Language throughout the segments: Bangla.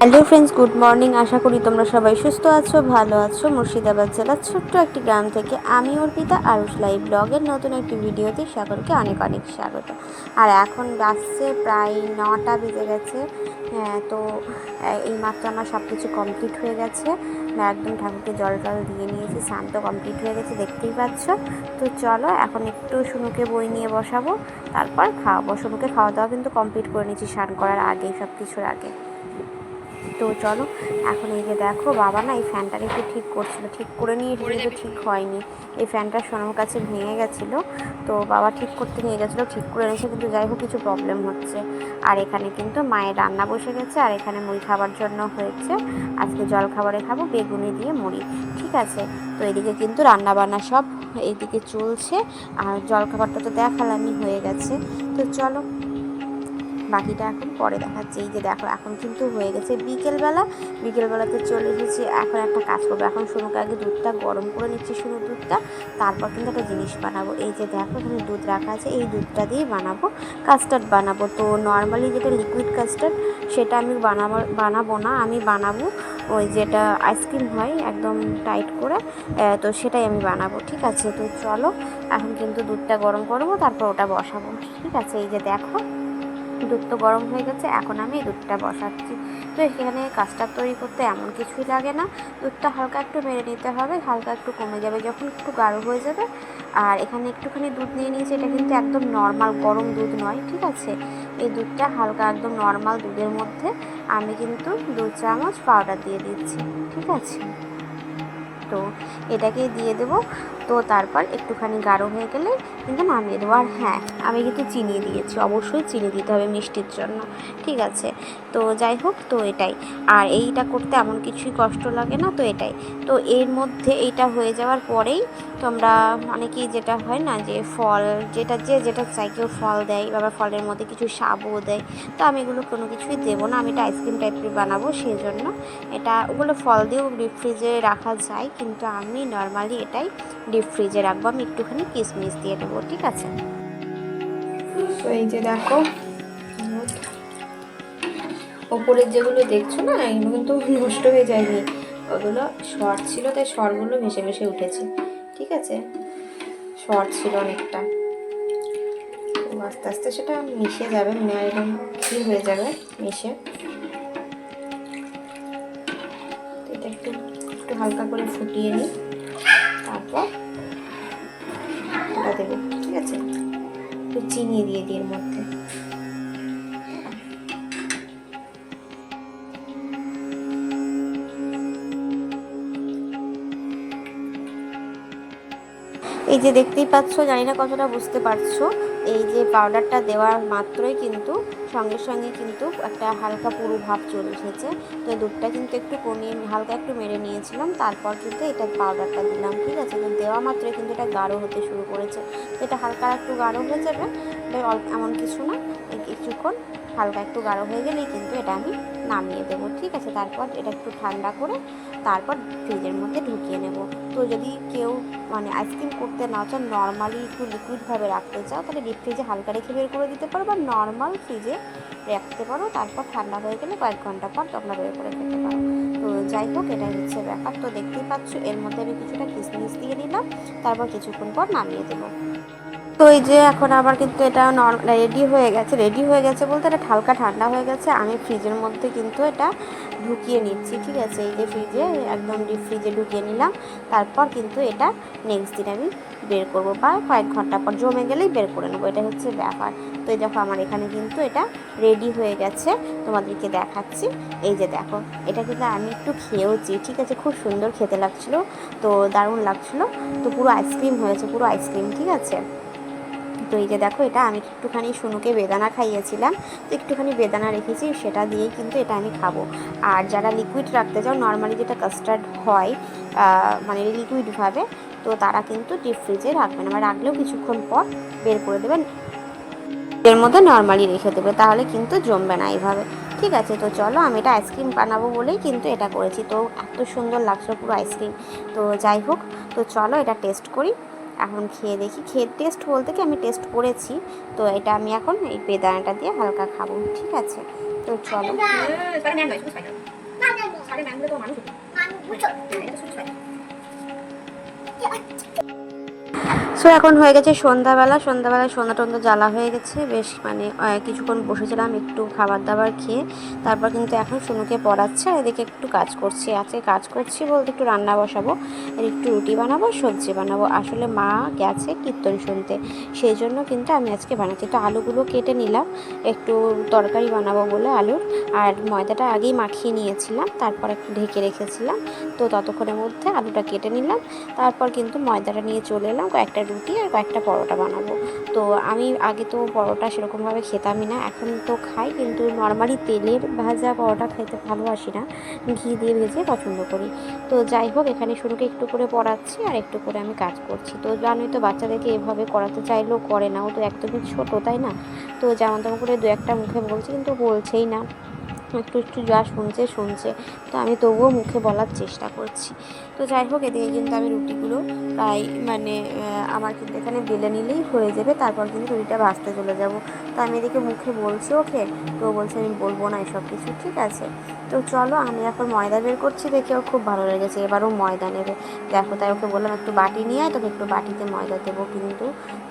Hello friends, good morning. আশা করি তোমরা সবাই সুস্থ আছো, ভালো আছো। মুর্শিদাবাদ জেলার ছোট্ট একটি গ্রাম থেকে আমি অর্পিতা আরুষ লাইভ ব্লগের নতুন একটি ভিডিওতে সকলকে অনেক অনেক স্বাগত। আর এখন বাজছে প্রায় 9টা বেজে গেছে। তো এইমাত্র আমার সব কিছু কমপ্লিট হয়ে গেছে। একদম ঠাকুরকে জল টল দিয়ে নিয়েছি, স্নান তো কমপ্লিট হয়ে গেছে, দেখতেই পাচ্ছ। তো চলো এখন একটু শুনুকে বই নিয়ে বসাবো, তারপর খাওয়াবো। শুনুকে খাওয়া দাওয়া কিন্তু কমপ্লিট করে নিয়েছি স্নান করার আগে, সব কিছুর আগে। তো চলো এখন এই যে দেখো, বাবা না এই ফ্যানটা একটু ঠিক করছিল, ঠিক করে নিয়ে কিন্তু ঠিক হয়নি। এই ফ্যানটা সোনার কাছে ভেঙে গেছিলো, তো বাবা ঠিক করতে নিয়ে গেছিলো, ঠিক করে এনেছে, কিন্তু যাই হোক কিছু প্রবলেম হচ্ছে। আর এখানে কিন্তু মায়ের রান্না বসে গেছে, আর এখানে মুড়ি খাবার জন্য হয়েছে। আজকে জল খাবারে খাবো বেগুনি দিয়ে মুড়ি, ঠিক আছে। তো এদিকে কিন্তু রান্না বান্না সব এইদিকে চলছে, আর জল খাবারটা তো দেখালামই হয়ে গেছে। তো চলো বাকিটা এখন পরে দেখাচ্ছি। এই যে দেখো এখন কিন্তু হয়ে গেছে বিকেলবেলাতে চলে এসেছি। এখন একটা কাজ করবো, এখন শুনুকে আগে দুধটা গরম করে নিচ্ছি, শুনু দুধটা, তারপর কিন্তু একটা জিনিস বানাবো। এই যে দেখো এখানে দুধ রাখা আছে, এই দুধটা দিয়ে বানাবো কাস্টার্ড বানাবো। তো নর্মালি যেটা লিকুইড কাস্টার্ড সেটা আমি বানাবো না, আমি বানাবো ওই যেটা আইসক্রিম হয় একদম টাইট করে, তো সেটাই আমি বানাবো, ঠিক আছে। তো চলো এখন কিন্তু দুধটা গরম করবো, তারপর ওটা বসাবো, ঠিক আছে। এই যে দেখো দুধ তো গরম হয়ে গেছে, এখন আমি দুধটা বসাচ্ছি। তো এখানে কাস্টার্ড তৈরি করতে এমন কিছুই লাগে না, দুধটা হালকা একটু মেরে নিতে হবে, হালকা একটু কমে যাবে যখন একটু গাঢ় হয়ে যাবে। আর এখানে একটুখানি দুধ নিয়ে নিয়েছি, এটা কিন্তু একদম নর্মাল গরম দুধ নয়, ঠিক আছে। এই দুধটা হালকা একদম নর্মাল দুধের মধ্যে আমি কিন্তু 2 চামচ পাউডার দিয়ে দিচ্ছি, ঠিক আছে। তো এটাকে দিয়ে দেবো। তো তারপর একটুখানি গাঢ় হয়ে গেলে কিন্তু নামিয়ে দেবো। আর হ্যাঁ, আমি কিন্তু চিনি দিয়েছি, অবশ্যই চিনি দিতে হবে মিষ্টির জন্য, ঠিক আছে। তো যাই হোক, তো এটাই। আর এইটা করতে এমন কিছুই কষ্ট লাগে না, তো এটাই। তো এর মধ্যে এইটা হয়ে যাওয়ার পরেই তোমরা অনেকেই যেটা হয় না যে ফল, যেটা চাই, কেউ ফল দেয়, আবার ফলের মধ্যে কিছু সাবুও দেয়। তো আমি এগুলো কোনো কিছুই দেবো না, আমি এটা আইসক্রিম টাইপের বানাবো, সেই জন্য এটা ওগুলো ফল দিয়েও ডিপ ফ্রিজে রাখা যায়, কিন্তু আমি নর্মালি এটাই ডিপ ফ্রিজে রাখবো। আমি একটুখানি কিশমিশ দিয়ে দেবো, ঠিক আছে। তো এই যে দেখো ওপরের যেগুলো দেখছো না, এগুলো কিন্তু নষ্ট হয়ে যায়নি, ওগুলো শর্ট ছিল, তাই শর্টগুলো ভেসে ভেসে উঠেছে, ঠিক আছে। শর্ট ছিল অনেকটা, আস্তে আস্তে সেটা মিশে যাবে, মানে একদম ঠিক হয়ে যাবে মিশে। এটা একটু একটু হালকা করে ফুটিয়ে নিই, তারপর এটা দেবো, ঠিক আছে। একটু চিনি দিয়ে দিই এর মধ্যে। এই যে দেখতেই পাচ্ছ, জানি না কতটা বুঝতে পারছো, এই যে পাউডারটা দেওয়ার মাত্রই কিন্তু সঙ্গে সঙ্গে কিন্তু একটা হালকা পুরো ভাব চলে এসেছে। তো দুধটা কিন্তু একটু কমিয়ে হালকা একটু মেরে নিয়েছিলাম, তারপর কিন্তু এটা পাউডারটা দিলাম, ঠিক আছে। তো দেওয়া মাত্রই কিন্তু এটা গাঢ় হতে শুরু করেছে। তো এটা হালকা একটু গাঢ় হয়ে যাবে, এমন কিছু না, কিছুক্ষণ হালকা একটু গাঢ় হয়ে গেলেই কিন্তু এটা আমি নামিয়ে দেবো, ঠিক আছে। তারপর এটা একটু ঠান্ডা করে তারপর ফ্রিজের মধ্যে ঢুকিয়ে নেব। তো যদি কেউ মানে আইসক্রিম করতে না চাও, নর্মালি একটু লিকুইডভাবে রাখতে চাও, তাহলে ডিপ ফ্রিজে হালকা রেখে বের করে দিতে পারো, বা নর্মাল ফ্রিজে রাখতে পারো, তারপর ঠান্ডা হয়ে গেলে কয়েক ঘন্টা পর তোমরা বের করে খেতে পারো। তো যাই হোক, এটাই হচ্ছে ব্যাপার। তো দেখতেই পাচ্ছ এর মধ্যে আমি কিছুটা কিশমিশ দিয়ে নিলাম, তারপর কিছুক্ষণ পর নামিয়ে দেবো। তো এই যে এখন আবার কিন্তু এটা রেডি হয়ে গেছে বলতে এটা হালকা ঠান্ডা হয়ে গেছে। আমি ফ্রিজের মধ্যে কিন্তু এটা ঢুকিয়ে নিচ্ছি, ঠিক আছে। এই যে ফ্রিজে একদম ডিপ ফ্রিজে ঢুকিয়ে নিলাম, তারপর কিন্তু এটা নেক্সট দিন আমি বের করবো, বা কয়েক ঘন্টা পর জমে গেলেই বের করে নেবো, এটা হচ্ছে ব্যাপার। তো এই দেখো আমার এখানে কিন্তু এটা রেডি হয়ে গেছে, তোমাদেরকে দেখাচ্ছি। এই যে দেখো, এটা কিন্তু আমি একটু খেয়েওছি, ঠিক আছে। খুব সুন্দর খেতে লাগছিলো, তো দারুণ লাগছিলো। তো পুরো আইসক্রিম হয়েছে, পুরো আইসক্রিম, ঠিক আছে। তো এই যে দেখো, এটা আমি একটুখানি শুনুকে বেদানা খাইয়েছিলাম, তো একটুখানি বেদানা রেখেছি, সেটা দিয়েই কিন্তু এটা আমি খাবো। আর যারা লিকুইড রাখতে চাও, নর্মালি যেটা কাস্টার্ড হয় মানে লিকুইডভাবে, তো তারা কিন্তু ডিপ ফ্রিজে রাখবেন, আবার রাখলেও কিছুক্ষণ পর বের করে দেবেন, এর মধ্যে নর্মালি রেখে দেবে, তাহলে কিন্তু জমবে না এইভাবে, ঠিক আছে। তো চলো, আমি এটা আইসক্রিম বানাবো বলেই কিন্তু এটা করেছি। তো এত সুন্দর লাগছে পুরো আইসক্রিম। তো যাই হোক, তো চলো এটা টেস্ট করি, এখন খেয়ে দেখি। টেস্ট বলতে কি আমি টেস্ট করেছি, তো এটা আমি এখন এই বেদানাটা দিয়ে হালকা খাবো, ঠিক আছে। তো চলো। সো এখন হয়ে গেছে সন্ধ্যাবেলায় সন্ধ্যা টন্ধা জ্বালা হয়ে গেছে, বেশ মানে কিছুক্ষণ বসেছিলাম একটু খাবার দাবার খেয়ে। তারপর কিন্তু এখন সোনুকে পড়াচ্ছে আর এদিকে একটু কাজ করছি। আজকে কাজ করছি বলতে একটু রান্না বসাবো আর একটু রুটি বানাবো, সবজি বানাবো। আসলে মা গেছে কীর্তন শুনতে, সেই জন্য কিন্তু আমি আজকে বানাচ্ছি। তো আলুগুলো কেটে নিলাম একটু তরকারি বানাবো বলে আলুর, আর ময়দাটা আগেই মাখিয়ে নিয়েছিলাম, তারপর একটু ঢেকে রেখেছিলাম। তো ততক্ষণের মধ্যে আলুটা কেটে নিলাম, তারপর কিন্তু ময়দাটা নিয়ে চলে এলাম, কয়েকটা রুটি আর কয়েকটা পরোটা বানাবো। তো আমি আগে তো পরোটা সেরকমভাবে খেতামই না, এখন তো খাই, কিন্তু নর্মালি তেলের ভাজা পরোটা খেতে ভালোবাসি না, ঘি দিয়ে ভেজে পছন্দ করি। তো যাই হোক, এখানে শুরুকে একটু করে পড়াচ্ছি আর একটু করে আমি কাজ করছি। তো জানোই তো বাচ্চাদেরকে এভাবে করাতে চাইলেও করে না, ও তো একদমই ছোটো, তাই না? তো যেমন তেমন করে দু একটা মুখে বলছে, কিন্তু বলছেই না, একটু একটু যা শুনছে। তো আমি তবুও মুখে বলার চেষ্টা করছি। তো যাই হোক, এদিকে কিন্তু আমি রুটিগুলো প্রায় মানে আমার কিন্তু এখানে বেলে নিলেই হয়ে যাবে, তারপর কিন্তু রুটিটা ভাজতে চলে যাব। তো আমি এদিকে মুখে বলছি ওকে, তো বলছে আমি বলবো না এসব কিছু, ঠিক আছে। তো চলো, আমি এখন ময়দা বের করছি, দেখে ওর খুব ভালো লেগেছে, এবারও ময়দা নেবে। দেখো, তাই ওকে বললাম একটু বাটি নিয়ে আয়, তোকে একটু বাটিতে ময়দা দেবো। কিন্তু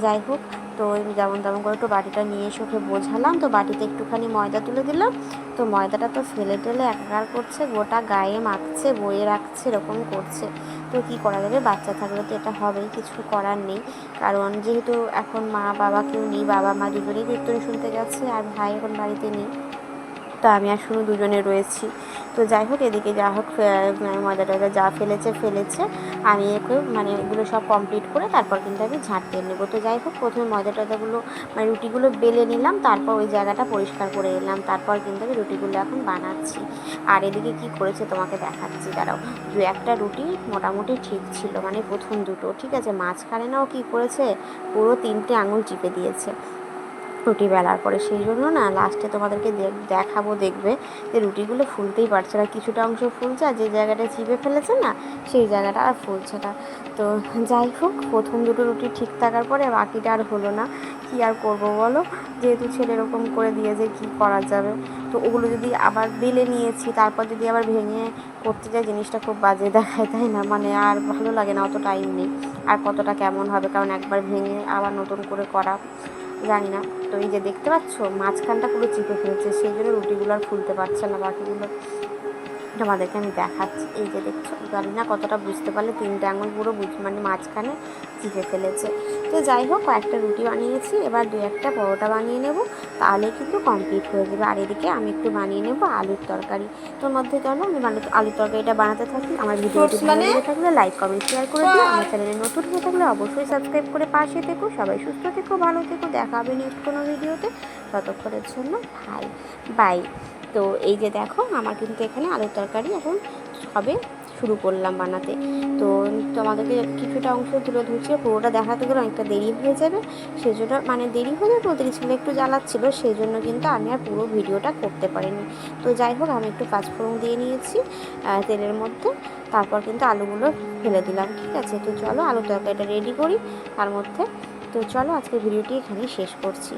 যাই হোক, তো যেমন তেমন করে একটু বাটিটা নিয়ে এসে ওকে বোঝালাম। তো বাটিতে একটুখানি ময়দা তুলে দিলাম। তো ময়দাটা তো ফেলে টেলে একাকার করছে, গোটা গায়ে মাখছে, বয়ে রাখছে, এরকম করছে। তো কী করা যাবে, বাচ্চা থাকলে তো এটা হবেই, কিছু করার নেই। কারণ যেহেতু এখন মা বাবা কেউ নেই, বাবা মা দুজনেই কীর্তন শুনতে গেছে, আর ভাই এখন বাড়িতে নেই, তো আমি আর শুধু দুজনে রয়েছি। তো যাই হোক, এদিকে যা হোক ময়দা টয়দা যা ফেলেছে, আমি একে মানে এগুলো সব কমপ্লিট করে তারপর কিন্তু আমি ঝাঁট দিয়ে নেবো। তো যাই হোক, প্রথমে ময়দা টয়দাগুলো মানে রুটিগুলো বেলে নিলাম, তারপর ওই জায়গাটা পরিষ্কার করে এলাম, তারপর কিন্তু আমি রুটিগুলো এখন বানাচ্ছি। আর এদিকে কি করেছে তোমাকে দেখাচ্ছি, দাঁড়াও। দু একটা রুটি মোটামুটি ঠিক ছিল, মানে প্রথম দুটো ঠিক আছে, মাঝখানে না ও কী করেছে, পুরো 3টে আঙুল চিপে দিয়েছে রুটি বেলার পরে। সেই জন্য না লাস্টে তোমাদেরকে দেখাবো, দেখবে যে রুটিগুলো ফুলতেই পারছে না, কিছুটা অংশ ফুলছে, আর যে জায়গাটা চিপে ফেলেছে না সেই জায়গাটা আর ফুলছে না। তো যাই হোক, প্রথম দুটো রুটি ঠিক থাকার পরে বাকিটা আর হলো না, কী আর করবো বলো, যেহেতু ছেলে এরকম করে দিয়েছে, কী করা যাবে। তো ওগুলো যদি আবার বেলে নিয়েছি, তারপর যদি আবার ভেঙে করতে যাই, জিনিসটা খুব বাজে দেখায়, তাই না? মানে আর ভালো লাগে না, অত টাইম নেই। আর কতটা কেমন হবে, কারণ একবার ভেঙে আবার নতুন করে করা, জানি না। তো এই যে দেখতে পাচ্ছ, মাঝখানটা পুরো চিপে ফেলেছে, সেই জন্য রুটিগুলো আর ফুলতে পারছে না বাকিগুলো। তোমাদেরকে আমি দেখাচ্ছি, এই যে দেখছো, জানি না কতটা বুঝতে পারলে, 3টে আঙুল পুরো মানে মাঝখানে চিপে ফেলেছে। তো যাই হোক, কয়েকটা রুটি বানিয়েছি, এবার 2-1টা পরোটা বানিয়ে নেব, তাহলে কিন্তু কমপ্লিট হয়ে যাবে। আর এদিকে আমি একটু বানিয়ে নেব আলুর তরকারি। তোর মধ্যে চলো আমি আলুর তরকারিটা বানাতে থাকি। আমার ভিডিওটি ভালো লেগে থাকলে লাইক কমেন্ট শেয়ার করে দিও। আমার চ্যানেলে নতুন হয়ে থাকলে অবশ্যই সাবস্ক্রাইব করে পাশে থেকো। সবাই সুস্থ থেকো, ভালো থেকো, দেখা হবে নেক্সট কোনো ভিডিওতে। ততক্ষণের জন্য বাই। তো এই যে দেখো, আমার কিন্তু এখানে আলুর তরকারি এখন সবে শুরু করলাম বানাতে। তো তোমাদেরকে কিছুটা অংশ তুলে ধরছি, পুরোটা দেখাতে গেলে অনেকটা দেরি হয়ে যাবে, সেই জন্য মানে দেরি হয়ে যাবে বলতে ছেলে একটু জ্বালাচ্ছিলো, সেই জন্য কিন্তু আমি আর পুরো ভিডিওটা করতে পারিনি। তো যাই হোক, আমি একটু পাঁচফোড়ন দিয়ে নিয়েছি তেলের মধ্যে, তারপর কিন্তু আলুগুলো ফেলে দিলাম, ঠিক আছে। তো চলো আলুর তরকারিটা রেডি করি তার মধ্যে। তো চলো, আজকে ভিডিওটি এখানেই শেষ করছি।